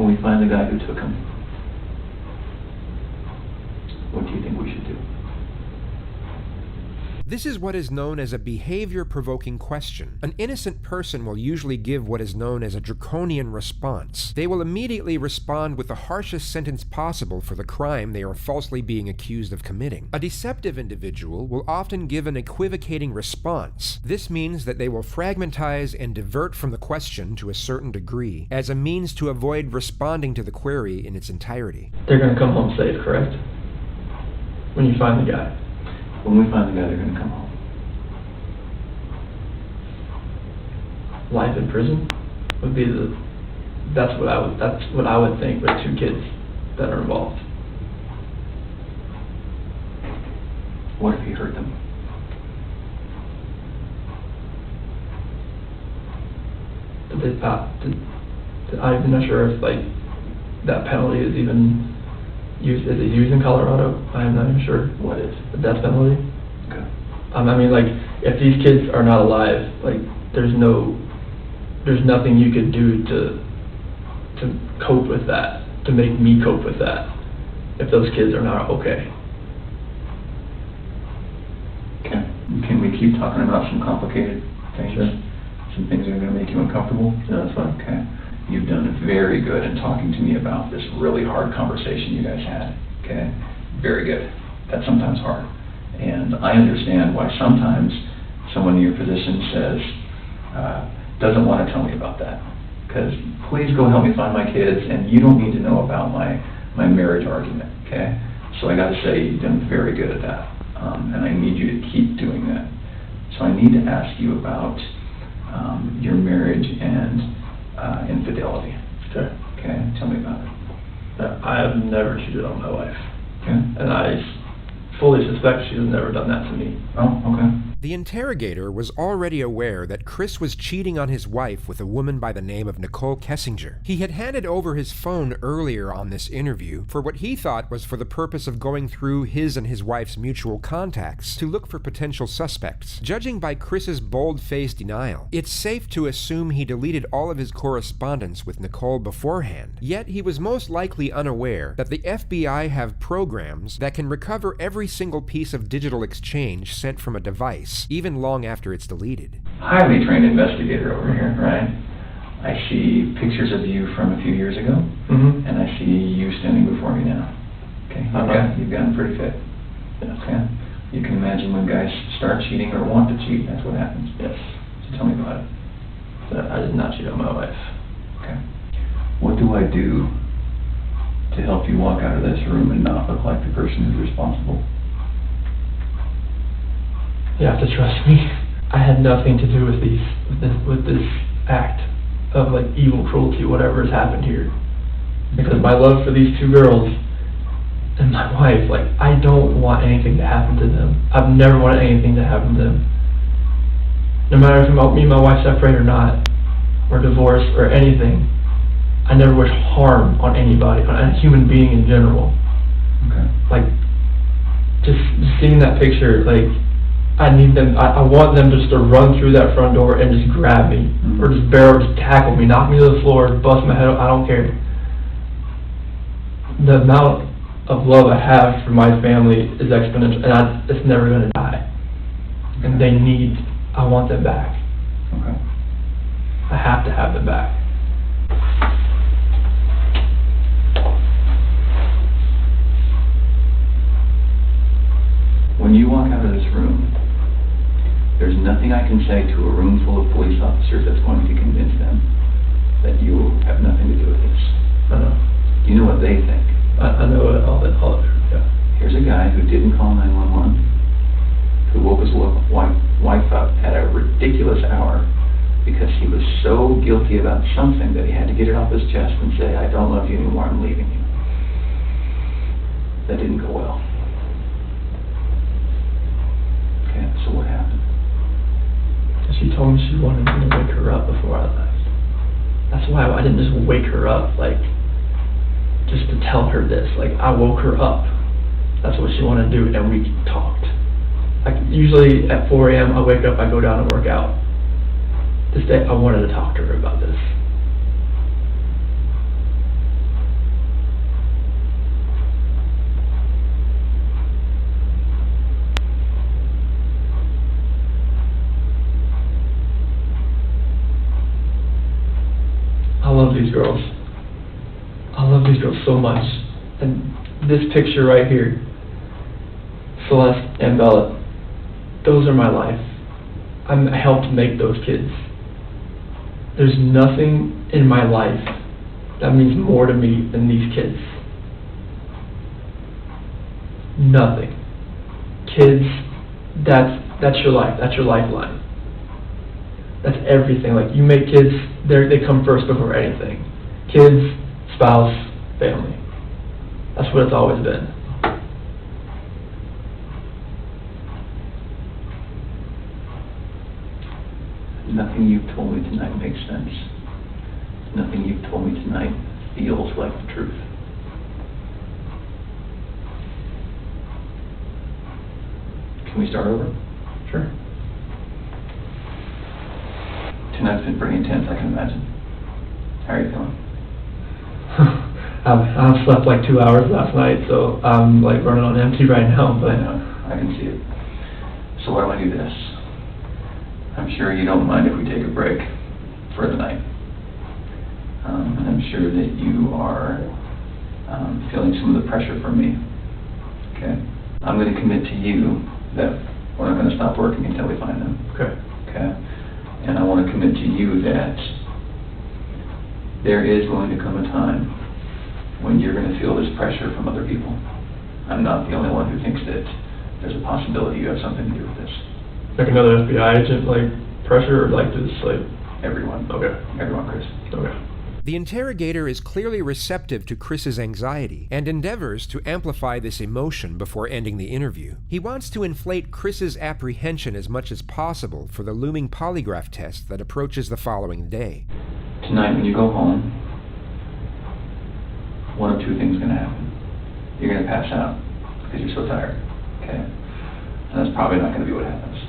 when we find the guy who took him, what do you think we should do? This is what is known as a behavior-provoking question. An innocent person will usually give what is known as a draconian response. They will immediately respond with the harshest sentence possible for the crime they are falsely being accused of committing. A deceptive individual will often give an equivocating response. This means that they will fragmentize and divert from the question to a certain degree, as a means to avoid responding to the query in its entirety. They're going to come home safe, correct? When you find the guy. When we find the guy, they're going to come home. Life in prison would be that's what I would think with 2 kids that are involved. What if he hurt them? I'm not sure if that penalty is even used. Is it used in Colorado? I'm not even sure. What is? The death penalty? Okay. I mean, if these kids are not alive, there's nothing you could do to cope with that, to make me cope with that, if those kids are not okay. Okay. Can we keep talking about some complicated things? Sure. Some things that are going to make you uncomfortable? Yeah, that's fine. Okay. You've done very good in talking to me about this really hard conversation you guys had, okay? Very good. That's sometimes hard. And I understand why sometimes someone in your position says, doesn't want to tell me about that. Because please go help me find my kids, and you don't need to know about my marriage argument, okay? So I got to say, you've done very good at that. And I need you to keep doing that. So I need to ask you about your marriage and infidelity. Okay. Okay, tell me about it. I have never cheated on my wife. Okay. And I fully suspect she has never done that to me. Oh, okay. The interrogator was already aware that Chris was cheating on his wife with a woman by the name of Nicole Kessinger. He had handed over his phone earlier on this interview for what he thought was for the purpose of going through his and his wife's mutual contacts to look for potential suspects. Judging by Chris's bold-faced denial, it's safe to assume he deleted all of his correspondence with Nicole beforehand. Yet he was most likely unaware that the FBI have programs that can recover every single piece of digital exchange sent from a device, even long after it's deleted. Highly trained investigator over here, right? I see pictures of you from a few years ago, and I see you standing before me now. Okay, you've gotten pretty fit. Yes. Okay, you can imagine when guys start cheating or want to cheat, that's what happens. Yes. So tell me about it. I did not cheat on my wife. Okay. What do I do to help you walk out of this room and not look like the person who's responsible? You have to trust me. I had nothing to do with this act of evil cruelty, whatever has happened here. Because my love for these 2 girls and my wife, I don't want anything to happen to them. I've never wanted anything to happen to them. No matter if me and my wife separate or not, or divorce or anything, I never wish harm on anybody, on a human being in general. Okay. Just seeing that picture, I want them just to run through that front door and just grab me, or just tackle me, knock me to the floor, bust my head up, I don't care. The amount of love I have for my family is exponential, and it's never going to die. And I want them back. Okay. I have to have them back. When you walk out of this room, there's nothing I can say to a room full of police officers that's going to convince them that you have nothing to do with this. I know. You know what they think. I know all that. Yeah. Here's a guy who didn't call 911, who woke his wife up at a ridiculous hour because he was so guilty about something that he had to get it off his chest and say, I don't love you anymore, I'm leaving you. That didn't go well. Okay, so what happened? She told me she wanted me to wake her up before I left. That's why I didn't just wake her up, just to tell her this. I woke her up. That's what she wanted to do, and we talked. Usually at 4 a.m. I wake up, I go down and work out. This day, I wanted to talk to her about this. these girls. I love these girls so much. And this picture right here, Celeste and Bella, those are my life. I helped make those kids. There's nothing in my life that means more to me than these kids. Nothing. Kids, that's your life. That's your lifeline. That's everything. Like, you make kids, they come first before anything. Kids, spouse, family. That's what it's always been. Nothing you've told me tonight makes sense. Nothing you've told me tonight feels like the truth. Can we start over? Sure. Tonight's been pretty intense, I can imagine. How are you feeling? I've slept like 2 hours last night, so I'm like running on empty right now, but I know, I can see it. So why don't I do this? I'm sure you don't mind if we take a break for the night. And I'm sure that you are feeling some of the pressure from me. Okay? I'm going to commit to you that we're not going to stop working until we find them. Okay. Okay? And I want to commit to you that there is going to come a time when you're going to feel this pressure from other people. I'm not the only one who thinks that there's a possibility you have something to do with this. Like another FBI agent, like pressure, or like just like Everyone. Okay. Everyone, Chris. Okay. The interrogator is clearly receptive to Chris's anxiety and endeavors to amplify this emotion before ending the interview. He wants to inflate Chris's apprehension as much as possible for the looming polygraph test that approaches the following day. Tonight when you go home, one of two things is going to happen. You're going to pass out because you're so tired, okay? And that's probably not going to be what happens.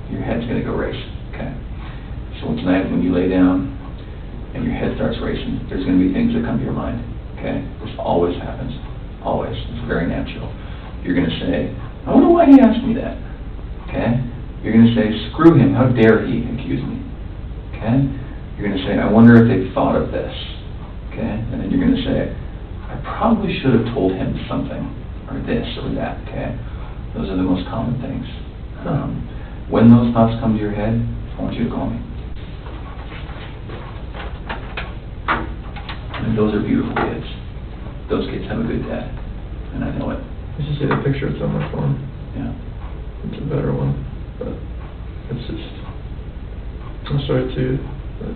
Your head's going to go race, okay? So tonight when you lay down and your head starts racing, there's going to be things that come to your mind, okay? This always happens, always. It's very natural. You're going to say, I wonder why he asked me that, okay? You're going to say, screw him, how dare he accuse me, okay? You're going to say, I wonder if they thought of this, okay? And then you're going to say, I probably should have told him something, or this, or that, okay? Those are the most common things. When those thoughts come to your head, I want you to call me. And those are beautiful kids. Those kids have a good dad, and I know it. You should see the picture, it's so much fun. Yeah. It's a better one, but it's just, I'll show it to you, but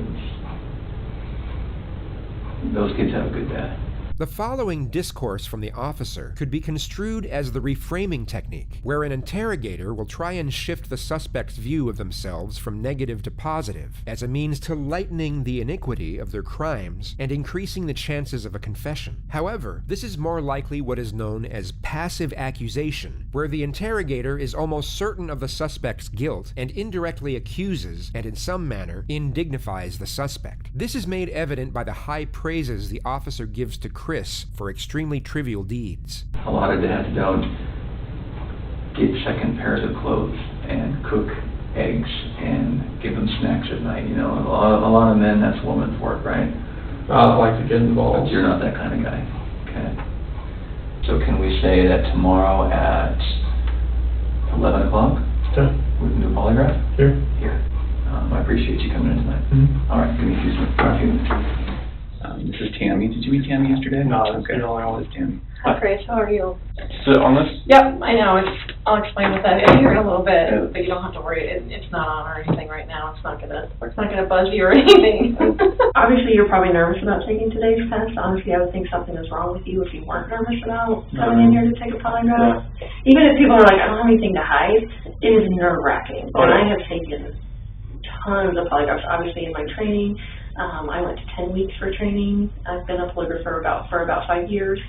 Those kids have a good dad. The following discourse from the officer could be construed as the reframing technique, where an interrogator will try and shift the suspect's view of themselves from negative to positive, as a means to lightening the iniquity of their crimes and increasing the chances of a confession. However, this is more likely what is known as passive accusation, where the interrogator is almost certain of the suspect's guilt and indirectly accuses, and in some manner, indignifies the suspect. This is made evident by the high praises the officer gives to Chris for extremely trivial deeds. A lot of dads don't get second pairs of clothes and cook eggs and give them snacks at night. You know, a lot of men, that's woman's work, right? I like to get involved. But you're not that kind of guy, okay? So can we say that tomorrow at 11 o'clock, Okay. we can do a polygraph? Here. Here. I appreciate you coming in tonight. Mm-hmm. All right, give me a few minutes. This is Tammy. Did you meet Tammy yesterday? No, okay. the only one. This is Tammy. Hi, Chris. How are you? Sit on this? Yep, I know. I'll explain what that is here in a little bit, but you don't have to worry. It's not on or anything right now. It's not gonna buzz you or anything. Obviously, you're probably nervous about taking today's test. Honestly, I would think something is wrong with you if you weren't nervous about coming in here to take a polygraph. Even if people are like, I don't have anything to hide, it is nerve-wracking. And I have taken tons of polygraphs, obviously, in my training. I went to 10 weeks for training. I've been a polygrapher for about 5 years.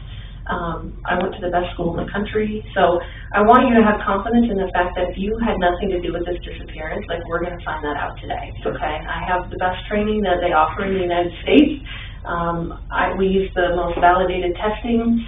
I went to the best school in the country. So I want you to have confidence in the fact that if you had nothing to do with this disappearance, like, we're going to find that out today, okay? I have the best training that they offer in the United States. We use the most validated testing.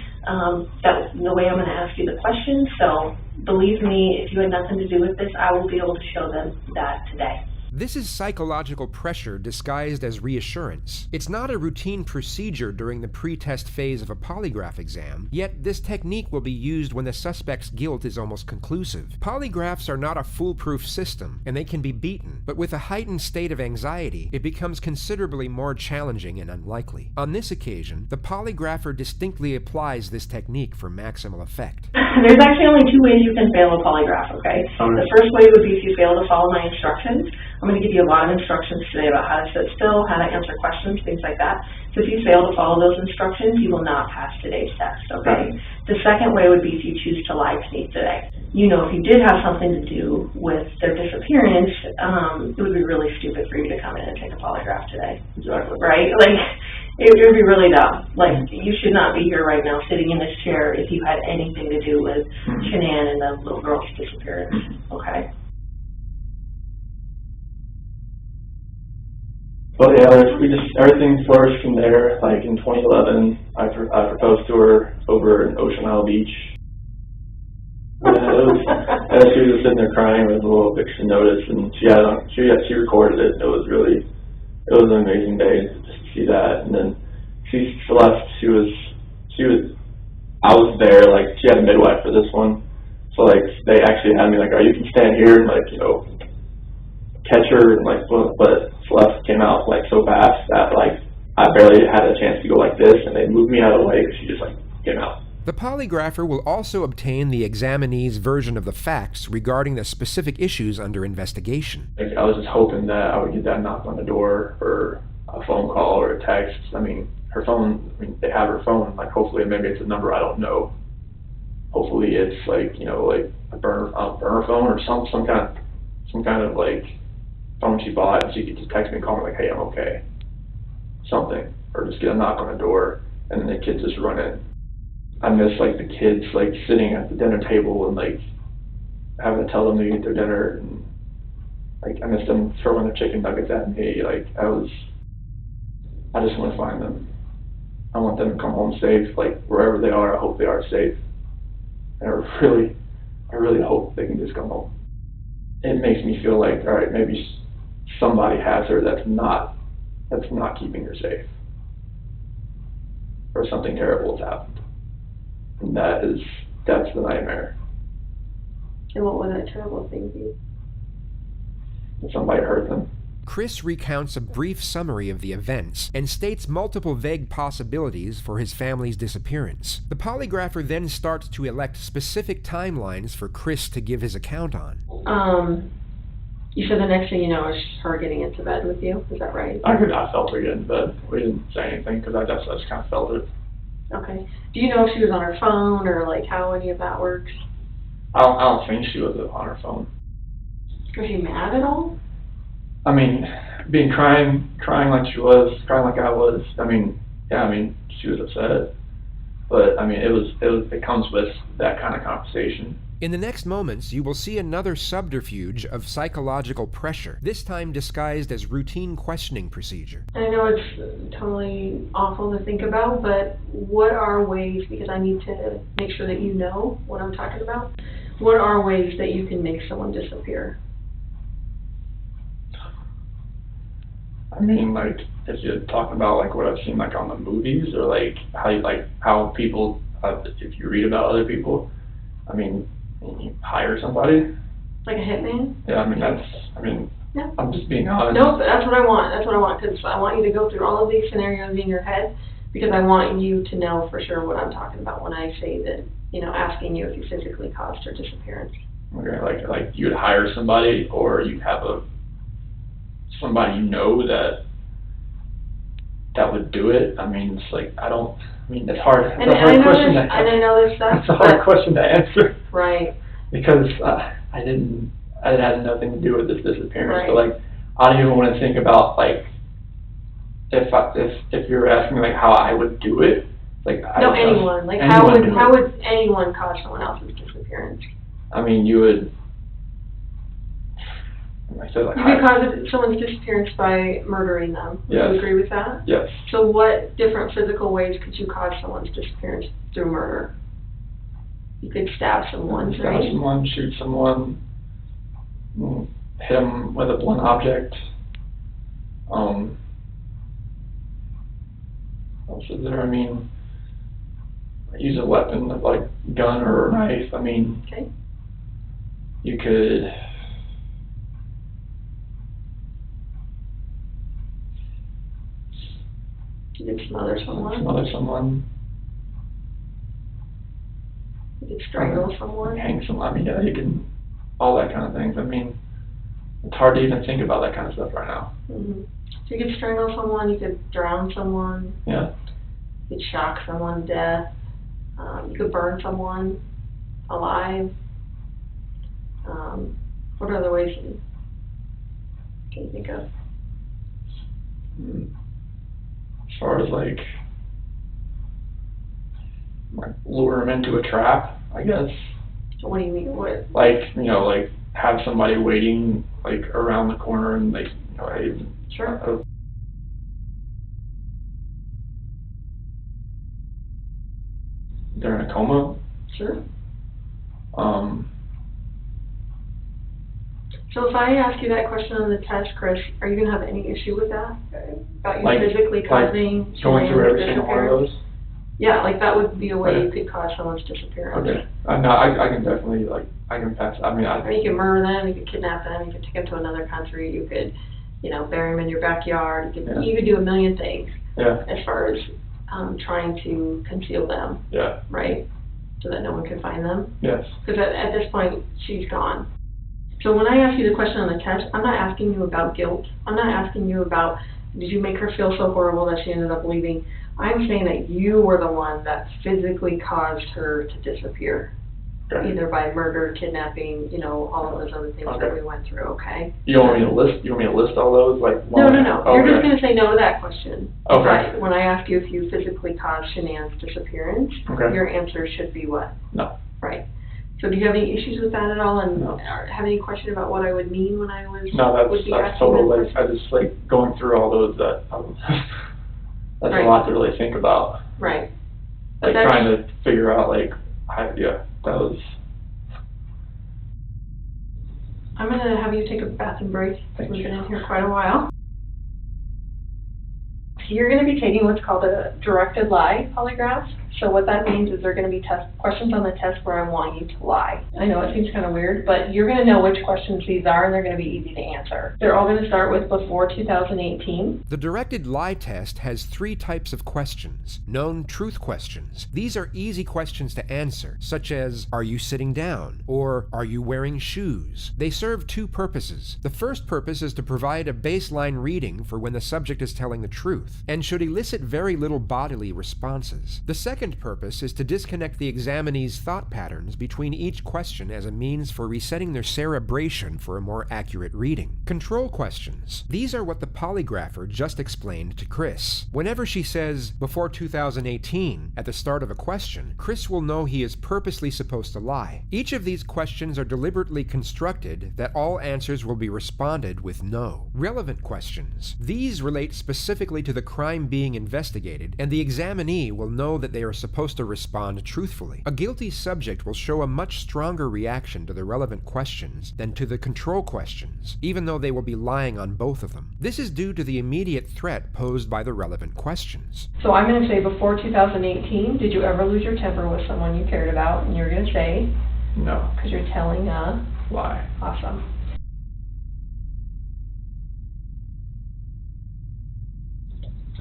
That's the way I'm going to ask you the questions. So believe me, if you had nothing to do with this, I will be able to show them that today. This is psychological pressure disguised as reassurance. It's not a routine procedure during the pre-test phase of a polygraph exam, yet this technique will be used when the suspect's guilt is almost conclusive. Polygraphs are not a foolproof system, and they can be beaten, but with a heightened state of anxiety, it becomes considerably more challenging and unlikely. On this occasion, the polygrapher distinctly applies this technique for maximal effect. There's actually only two ways you can fail a polygraph, okay? The first way would be if you fail to follow my instructions. I'm going to give you a lot of instructions today about how to sit still, how to answer questions, things like that. So if you fail to follow those instructions, you will not pass today's test, okay? The second way would be if you choose to lie to me today. You know, if you did have something to do with their disappearance, it would be really stupid for you to come in and take a polygraph today. Exactly. Right? Like, it would be really dumb. Like, you should not be here right now sitting in this chair if you had anything to do with Shanann and the little girl's disappearance, okay? But yeah, everything flourished from there. Like in 2011, I proposed to her over in Ocean Isle Beach. And she was sitting there crying with a little eviction notice, and she recorded it. It was an amazing day just to see that. And then she left. I was there. Like, she had a midwife for this one, so like they actually had me like, "Oh, you can stand here and like, you know, catch her," and like, but Celeste came out like so fast that like I barely had a chance to go like this, and they moved me out of the way because she just like came out. The polygrapher will also obtain the examinee's version of the facts regarding the specific issues under investigation. Like, I was just hoping that I would get that knock on the door or a phone call or a text. I mean, her phone. I mean, they have her phone. Like, hopefully, maybe it's a number I don't know. Hopefully, it's like, you know, like a burner phone or some kind of like phone she bought, and she could just text me and call me like, "Hey, I'm okay," something, or just get a knock on the door, and then the kids just run in. I miss like the kids like sitting at the dinner table and like having to tell them to eat their dinner, and like I miss them throwing their chicken nuggets at me. Like, I just want to find them. I want them to come home safe. Like, wherever they are, I hope they are safe, and I really hope they can just come home. It makes me feel like, all right, maybe somebody has her that's not keeping her safe, or something terrible has happened, and that's the nightmare. And what would that terrible thing be? That somebody hurt them. Chris recounts a brief summary of the events and states multiple vague possibilities for his family's disappearance. The polygrapher then starts to elect specific timelines for Chris to give his account on. You said the next thing you know is her getting into bed with you, is that right? I felt her get in bed. We didn't say anything because I just kind of felt it. Okay. Do you know if she was on her phone or like how any of that works? I don't think she was on her phone. Was she mad at all? I mean, crying like she was, crying like I was. I mean, yeah, I mean, she was upset, but I mean, it comes with that kind of conversation. In the next moments, you will see another subterfuge of psychological pressure, this time disguised as routine questioning procedure. I know it's totally awful to think about, but what are ways, because I need to make sure that you know what I'm talking about, what are ways that you can make someone disappear? I mean, like, if you're talking about like what I've seen like on the movies, or like how people, if you read about other people, I mean, you hire somebody. Like a hitman? Yeah, I mean, yeah. I'm just being honest. No, but that's what I want, because I want you to go through all of these scenarios in your head, because I want you to know for sure what I'm talking about when I say that, you know, asking you if you physically caused her disappearance. Okay, like you'd hire somebody, or you have somebody you know that would do it. I mean, it's like, it's hard. It's a hard question. I know this stuff. It's a hard question to answer. Right. Because it had nothing to do with this disappearance. Right. But like, I don't even want to think about like if you're asking me like how I would do it. Like, anyone. Like, how would anyone cause someone else's disappearance? I mean, you would. I said, like, you could cause someone's disappearance by murdering them. Would you agree with that? Yes. So what different physical ways could you cause someone's disappearance through murder? You could stab someone, right? Stab someone, shoot someone. hit him with a blunt object. What else is there? I mean, use a weapon like gun or knife. I mean, Okay. you could. You could smother someone. Smother someone. You could strangle someone. Hang someone. I mean, yeah, you can. All that kind of things. I mean, it's hard to even think about that kind of stuff right now. Mm-hmm. So you could strangle someone, you could drown someone, Yeah. you could shock someone to death, you could burn someone alive. What other ways can you think of? As far as like lure him into a trap, I guess. So what do you mean? What? Like, like have somebody waiting like around the corner and like, hey, Sure. They're in a coma. Sure. So if I ask you that question on the test, Chris, are you going to have any issue with that? About you Like- physically causing Going through every someone's single one of disappearance? those. Yeah, like that would be a way you Okay. could cause someone's disappearance. Okay. No, I can definitely I can pass. I mean, I mean, you could murder them, you could kidnap them, you could take them to another country, you could, bury them in your backyard, Yeah. you could do a million things yeah, as far as trying to conceal them, yeah, right? So that no one can find them. yes, Because at this point, she's gone. So when I ask you the question on the test, I'm not asking you about guilt. I'm not asking you about, did you make her feel so horrible that she ended up leaving? I'm saying that you were the one that physically caused her to disappear. Okay. Either by murder, kidnapping, all of those other things that Okay. we went through, okay? You want me to list all those like No. one? You're just Okay. going to say no to that question. Okay. Right. When I ask you if you physically caused Shanann's disappearance, Okay. your answer should be what? No. Right. So do you have any issues with that at all, and No. have any question about what I would mean when I was No, would be that's asking total. that Like, question? I just like going through all those that that's Right. a lot to really think about. Right. But Like that's- trying to figure out that was. I'm going to have you take a bathroom break. Thank We've you. been in here quite a while. So you're going to be taking what's called a directed lie polygraph. So what that means is there are going to be questions on the test where I want you to lie. I know it seems kind of weird, but you're going to know which questions these are, and they're going to be easy to answer. They're all going to start with before 2018. The directed lie test has 3 types of questions. Known truth questions. These are easy questions to answer, such as, are you sitting down? Or, are you wearing shoes? They serve 2 purposes. The first purpose is to provide a baseline reading for when the subject is telling the truth, and should elicit very little bodily responses. The second purpose is to disconnect the examinee's thought patterns between each question as a means for resetting their cerebration for a more accurate reading. Control questions. These are what the polygrapher just explained to Chris. Whenever she says, before 2018, at the start of a question, Chris will know he is purposely supposed to lie. Each of these questions are deliberately constructed that all answers will be responded with no. Relevant questions. These relate specifically to the crime being investigated, and the examinee will know that they are supposed to respond truthfully. A guilty subject will show a much stronger reaction to the relevant questions than to the control questions, even though they will be lying on both of them. This is due to the immediate threat posed by the relevant questions. So I'm going to say before 2018, did you ever lose your temper with someone you cared about? And you're going to say, No. because you're telling a Lie. awesome.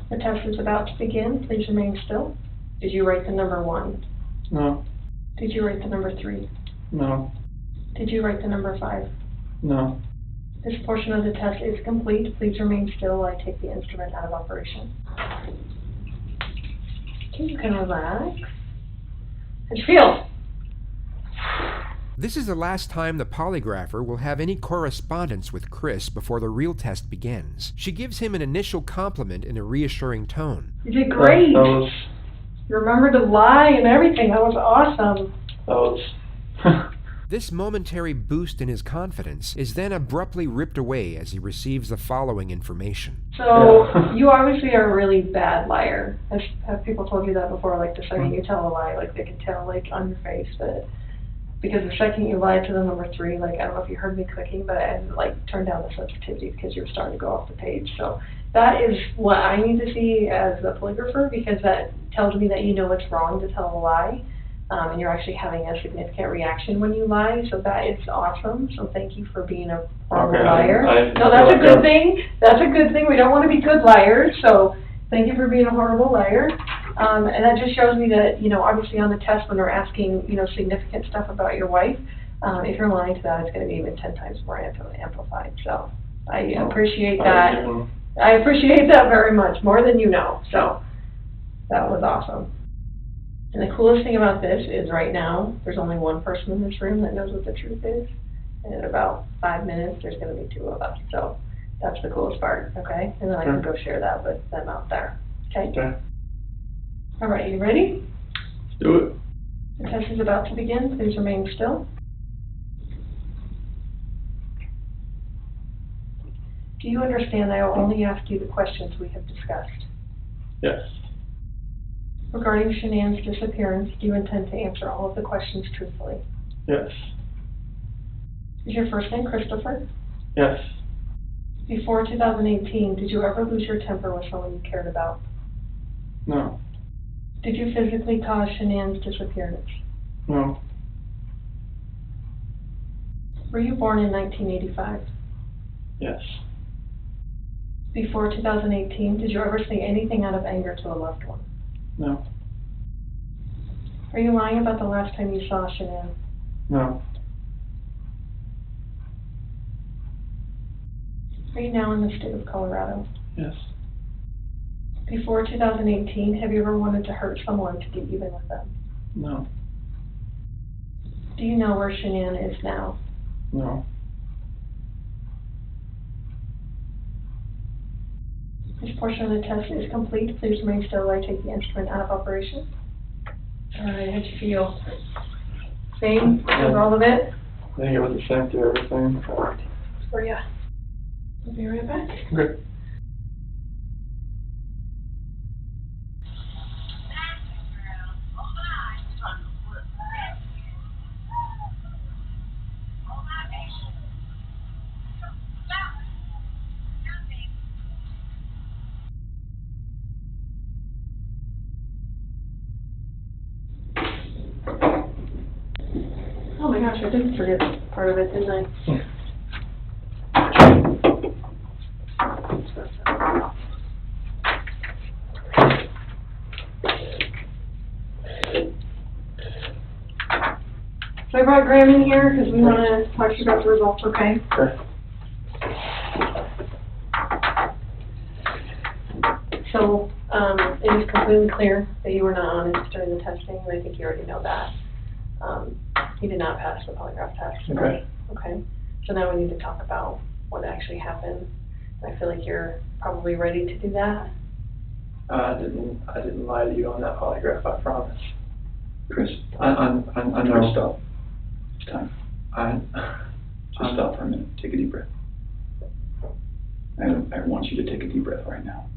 The test is about to begin. Please remain still. Did you write the number 1? No. Did you write the number 3? No. Did you write the number 5? No. This portion of the test is complete. Please remain still while I take the instrument out of operation. Okay, you can relax. How'd you feel? This is the last time the polygrapher will have any correspondence with Chris before the real test begins. She gives him an initial compliment in a reassuring tone. You did great. That was. You remembered to lie and everything. That was awesome. That was. This momentary boost in his confidence is then abruptly ripped away as he receives the following information. So, Yeah. you obviously are a really bad liar. Have people told you that before? Like, the second you tell a lie, like, they can tell, like, on your face that Because the second you lied to the number 3, like, I don't know if you heard me clicking, but I like turned down the sensitivity because you were starting to go off the page. So that is what I need to see as a polygrapher, because that tells me that you know it's wrong to tell a lie, and you're actually having a significant reaction when you lie. So that is awesome. So thank you for being a horrible liar. No, that's a good thing. That's a good thing. We don't want to be good liars. So thank you for being a horrible liar. And that just shows me that, you know, obviously on the test when they're asking, you know, significant stuff about your wife, if you're lying to that, it's going to be even 10 times more amplified. So I appreciate that. I appreciate that very much, more than you know. So that was awesome. And the coolest thing about this is right now, there's only one person in this room that knows what the truth is. And in about 5 minutes, there's going to be 2 of us. So that's the coolest part, okay? And then I can go share that with them out there, okay? Okay. All right, you ready? Let's do it. The test is about to begin. Please remain still. Do you understand I will only ask you the questions we have discussed? Yes. Regarding Shanann's disappearance, do you intend to answer all of the questions truthfully? Yes. Is your first name Christopher? Yes. Before 2018, did you ever lose your temper with someone you cared about? No. Did you physically cause Shanann's disappearance? No. Were you born in 1985? Yes. Before 2018, did you ever say anything out of anger to a loved one? No. Are you lying about the last time you saw Shanann? No. Are you now in the state of Colorado? Yes. Before 2018, have you ever wanted to hurt someone to get even with them? No. Do you know where Shanann is now? No. This portion of the test is complete. Please remain still while I take the instrument out of operation. All right, how'd you feel? Same as all of it? I think it was the same through everything. For ya. I'll be right back. Okay. Oh my gosh, I did forget part of it, didn't I? So I brought Graham in here because we want to talk to you about the results, okay? Okay. So, it is completely clear that you were not honest during the testing, and I think you already know that. You did not pass the polygraph test. Okay. Okay, so now we need to talk about what actually happened. I feel like you're probably ready to do that. I didn't lie to you on that polygraph, I promise. Chris, I Chris, know. stop. It's time. Just stop for a minute. Take a deep breath. I want you to take a deep breath right now.